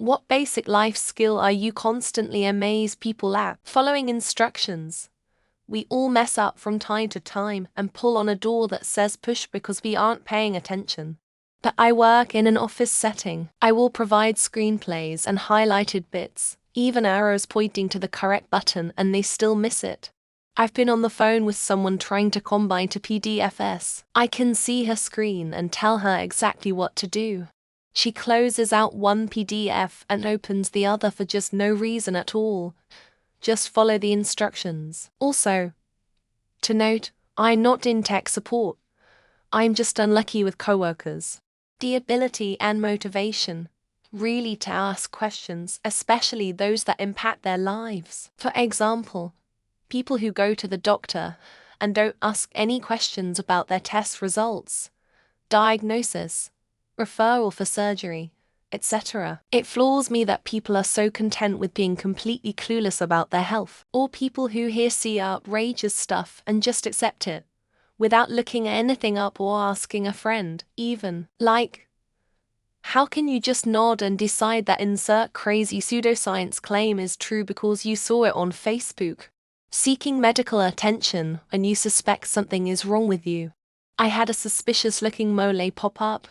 What basic life skill are you constantly amazed people at? Following instructions. We all mess up from time to time and pull on a door that says push because we aren't paying attention. But I work in an office setting. I will provide screenplays and highlighted bits, even arrows pointing to the correct button, and they still miss it. I've been on the phone with someone trying to combine to PDFs. I can see her screen and tell her exactly what to do. She closes out one PDF and opens the other for just no reason at all. Just follow the instructions. Also, to note, I'm not in tech support. I'm just unlucky with coworkers. The ability and motivation, really, to ask questions, especially those that impact their lives. For example, people who go to the doctor and don't ask any questions about their test results, diagnosis, referral for surgery, etc. It floors me that people are so content with being completely clueless about their health. Or people who see outrageous stuff and just accept it, without looking anything up or asking a friend, even. Like, how can you just nod and decide that insert crazy pseudoscience claim is true because you saw it on Facebook? Seeking medical attention when you suspect something is wrong with you. I had a suspicious-looking mole pop up,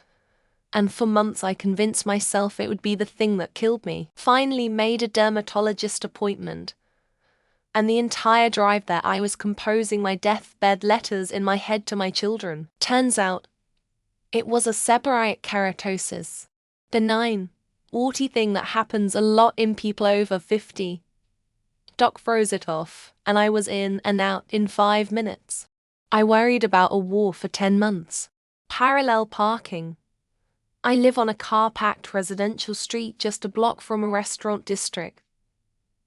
and for months I convinced myself it would be the thing that killed me. Finally made a dermatologist appointment, and the entire drive there I was composing my deathbed letters in my head to my children. Turns out, it was a seborrheic keratosis. Benign, warty thing that happens a lot in people over 50. Doc froze it off, and I was in and out in 5 minutes. I worried about a war for 10 months. Parallel parking. I live on a car-packed residential street just a block from a restaurant district.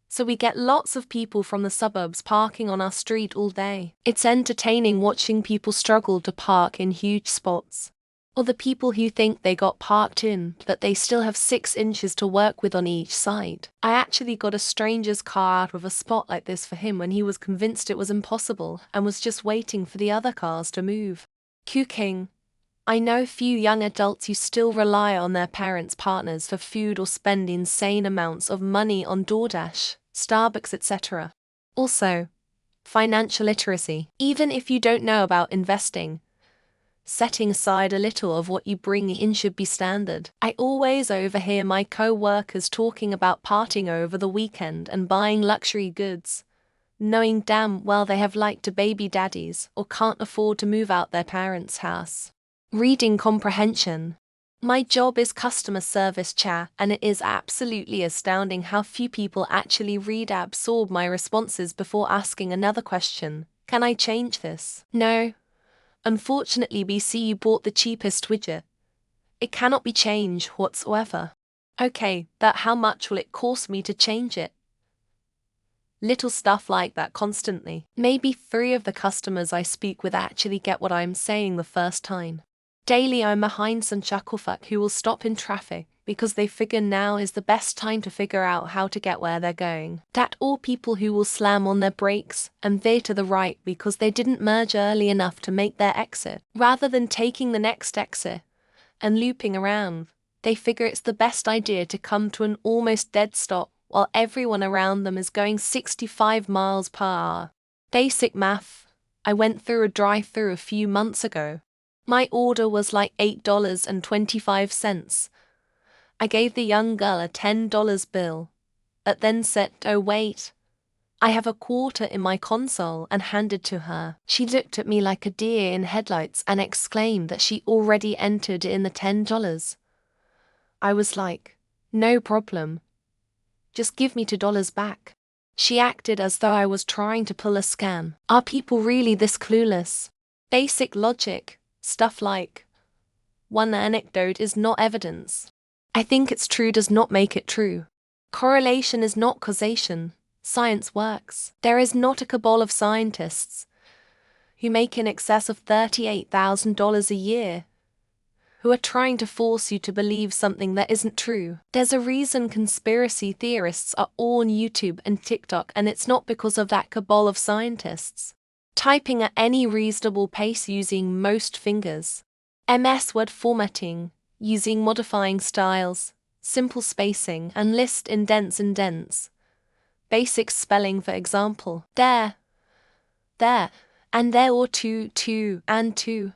So we get lots of people from the suburbs parking on our street all day. It's entertaining watching people struggle to park in huge spots. Or the people who think they got parked in, but they still have 6 inches to work with on each side. I actually got a stranger's car out of a spot like this for him when he was convinced it was impossible and was just waiting for the other cars to move. Cooking. I know few young adults who still rely on their parents' partners for food or spend insane amounts of money on DoorDash, Starbucks, etc. Also, financial literacy. Even if you don't know about investing, setting aside a little of what you bring in should be standard. I always overhear my co-workers talking about partying over the weekend and buying luxury goods, knowing damn well they have liked to baby daddies or can't afford to move out their parents' house. Reading comprehension. My job is customer service chair, and it is absolutely astounding how few people actually absorb my responses before asking another question. Can I change this? No. Unfortunately, BC, you bought the cheapest widget. It cannot be changed whatsoever. Okay, but how much will it cost me to change it? Little stuff like that constantly. Maybe 3 of the customers I speak with actually get what I'm saying the first time. Daily I'm behind some chucklefuck who will stop in traffic because they figure now is the best time to figure out how to get where they're going. That or people who will slam on their brakes and veer to the right because they didn't merge early enough to make their exit. Rather than taking the next exit and looping around, they figure it's the best idea to come to an almost dead stop while everyone around them is going 65 miles per hour. Basic math. I went through a drive-thru a few months ago. My order was like $8.25. I gave the young girl a $10 bill, but then said, "Oh wait, I have a quarter in my console," and handed to her. She looked at me like a deer in headlights and exclaimed that she already entered in the $10. I was like, "No problem. Just give me $2 back." She acted as though I was trying to pull a scam. Are people really this clueless? Basic logic. Stuff like, one anecdote is not evidence. I think it's true does not make it true. Correlation is not causation. Science works. There is not a cabal of scientists who make in excess of $38,000 a year who are trying to force you to believe something that isn't true. There's a reason conspiracy theorists are all on YouTube and TikTok, and it's not because of that cabal of scientists. Typing at any reasonable pace using most fingers. MS Word formatting, using modifying styles, simple spacing, and list indents. Basic spelling, for example, there, and there, or two, and two.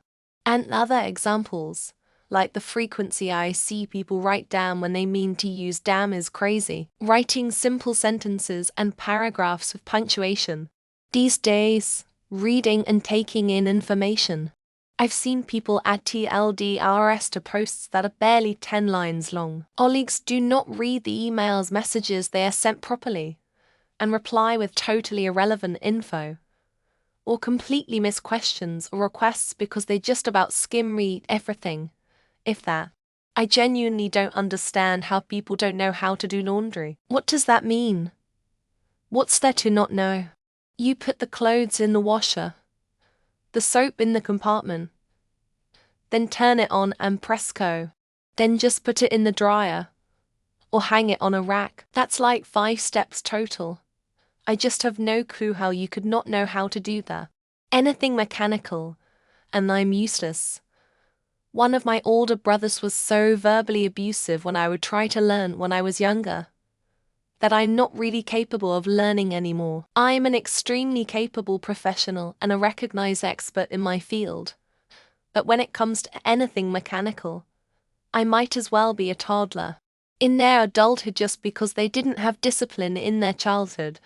And other examples, like the frequency I see people write damn when they mean to use damn is crazy. Writing simple sentences and paragraphs with punctuation. These days, reading and taking in information. I've seen people add TLDRs to posts that are barely 10 lines long. Colleagues do not read the emails messages they are sent properly and reply with totally irrelevant info, or completely miss questions or requests because they just about skim read everything, if that. I genuinely don't understand how people don't know how to do laundry. What does that mean? What's there to not know? You put the clothes in the washer, the soap in the compartment, then turn it on and press go. Then just put it in the dryer, or hang it on a rack. That's like 5 steps total. I just have no clue how you could not know how to do that. Anything mechanical, and I'm useless. One of my older brothers was so verbally abusive when I would try to learn when I was younger, that I'm not really capable of learning anymore. I'm an extremely capable professional and a recognized expert in my field. But when it comes to anything mechanical, I might as well be a toddler in their adulthood just because they didn't have discipline in their childhood.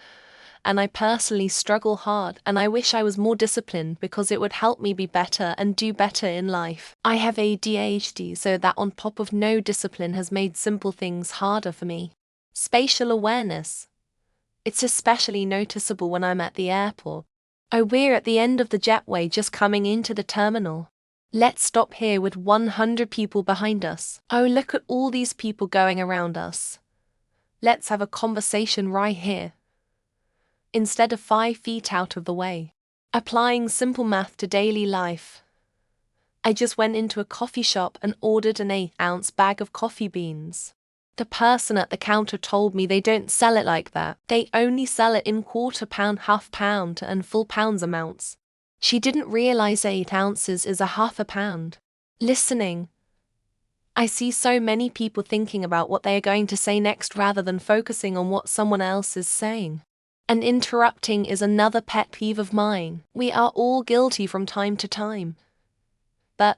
And I personally struggle hard, and I wish I was more disciplined because it would help me be better and do better in life. I have ADHD, so that on top of no discipline has made simple things harder for me. Spatial awareness. It's especially noticeable when I'm at the airport. Oh, we're at the end of the jetway just coming into the terminal. Let's stop here with 100 people behind us. Oh, look at all these people going around us. Let's have a conversation right here, instead of 5 feet out of the way. Applying simple math to daily life. I just went into a coffee shop and ordered an 8-ounce bag of coffee beans. The person at the counter told me they don't sell it like that. They only sell it in quarter pound, half pound, and full pounds amounts. She didn't realize 8 ounces is a half a pound. Listening. I see so many people thinking about what they are going to say next rather than focusing on what someone else is saying. And interrupting is another pet peeve of mine. We are all guilty from time to time. But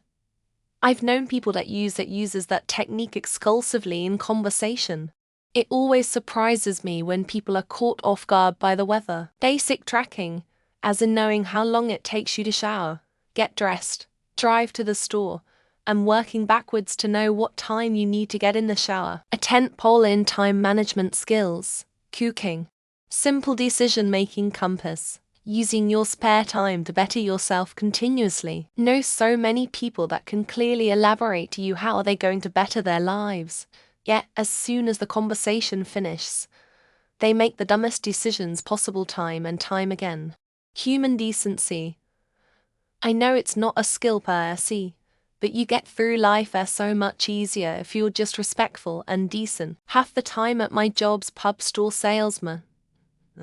I've known people that uses that technique exclusively in conversation. It always surprises me when people are caught off guard by the weather. Basic tracking, as in knowing how long it takes you to shower, get dressed, drive to the store, and working backwards to know what time you need to get in the shower. A tentpole in time management skills, cooking. Simple decision-making compass. Using your spare time to better yourself continuously. Know so many people that can clearly elaborate to you how are they going to better their lives. Yet, as soon as the conversation finishes, they make the dumbest decisions possible time and time again. Human decency. I know it's not a skill per se, but you get through life so much easier if you're just respectful and decent. Half the time at my job's pub store salesman,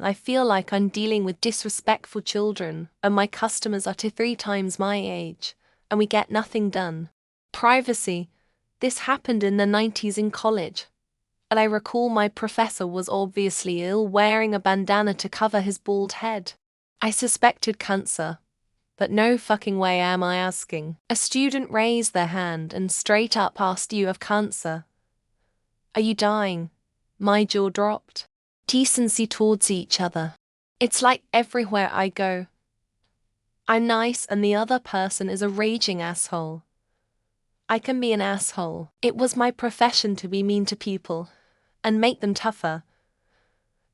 I feel like I'm dealing with disrespectful children, and my customers are 2-3 times my age, and we get nothing done. Privacy. This happened in the 90s in college, but I recall my professor was obviously ill, wearing a bandana to cover his bald head. I suspected cancer, but no fucking way am I asking. A student raised their hand and straight up asked, "You have cancer? Are you dying?" My jaw dropped. Decency towards each other. It's like everywhere I go, I'm nice and the other person is a raging asshole. I can be an asshole. It was my profession to be mean to people and make them tougher.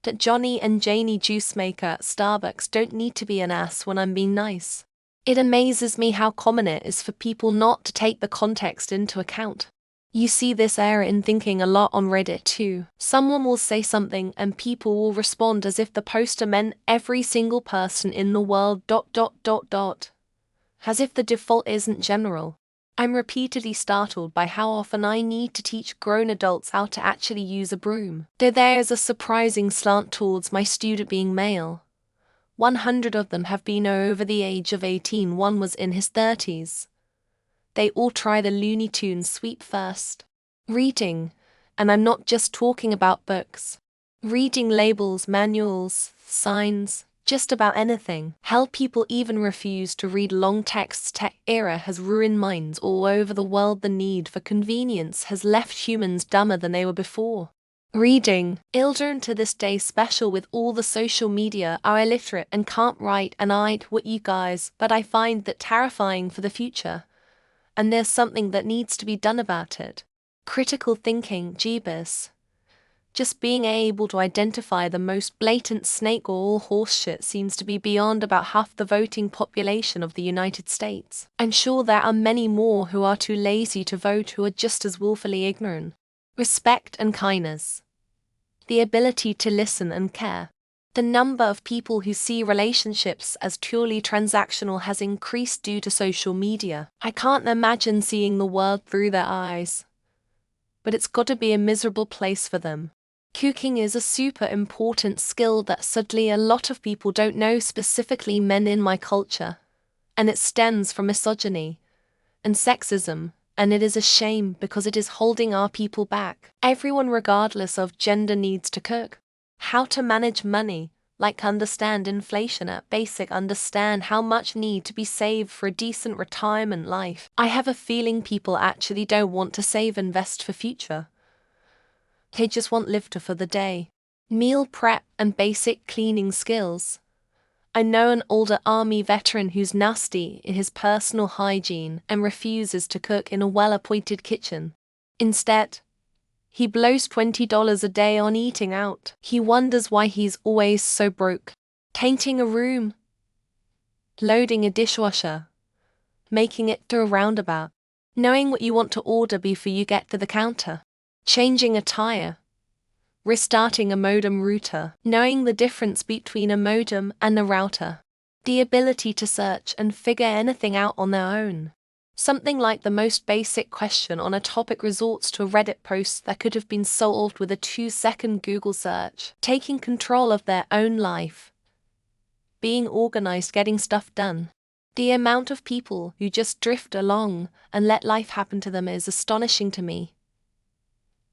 That Johnny and Janie juice maker at Starbucks don't need to be an ass when I'm being nice. It amazes me how common it is for people not to take the context into account. You see this error in thinking a lot on Reddit too. Someone will say something and people will respond as if the poster meant every single person in the world ... as if the default isn't general. I'm repeatedly startled by how often I need to teach grown adults how to actually use a broom. Though there is a surprising slant towards my student being male. 100 of them have been over the age of 18, one was in his 30s. They all try the Looney Tunes sweep first. Reading. And I'm not just talking about books. Reading labels, manuals, signs, just about anything. How people even refuse to read long texts. Tech era has ruined minds all over the world. The need for convenience has left humans dumber than they were before. Reading. Children to this day, special with all the social media, are illiterate and can't write and ain't what you guys, but I find that terrifying for the future. And there's something that needs to be done about it. Critical thinking, jeebus. Just being able to identify the most blatant snake oil horseshit seems to be beyond about half the voting population of the United States. I'm sure there are many more who are too lazy to vote who are just as willfully ignorant. Respect and kindness. The ability to listen and care. The number of people who see relationships as purely transactional has increased due to social media. I can't imagine seeing the world through their eyes. But it's got to be a miserable place for them. Cooking is a super important skill that sadly a lot of people don't know, specifically men in my culture. And it stems from misogyny and sexism, and it is a shame because it is holding our people back. Everyone regardless of gender needs to cook. How to manage money, like understand inflation at basic, understand how much need to be saved for a decent retirement life. I have a feeling people actually don't want to save, invest for future. They just want lifter for the day. Meal prep and basic cleaning skills. I know an older army veteran who's nasty in his personal hygiene and refuses to cook in a well-appointed kitchen. Instead, he blows $20 a day on eating out. He wonders why he's always so broke. Painting a room, loading a dishwasher, making it through a roundabout, knowing what you want to order before you get to the counter. Changing a tire, restarting a modem router, knowing the difference between a modem and a router, the ability to search and figure anything out on their own. Something like the most basic question on a topic resorts to a Reddit post that could have been solved with a 2-second Google search. Taking control of their own life. Being organized, getting stuff done. The amount of people who just drift along and let life happen to them is astonishing to me.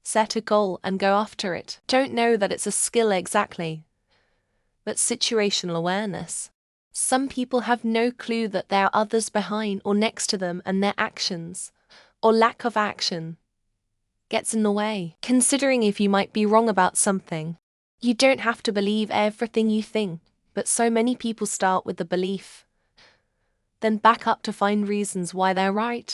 Set a goal and go after it. Don't know that it's a skill exactly, but situational awareness. Some people have no clue that there are others behind or next to them, and their actions, or lack of action, gets in the way. Considering if you might be wrong about something. You don't have to believe everything you think, but so many people start with the belief, then back up to find reasons why they're right.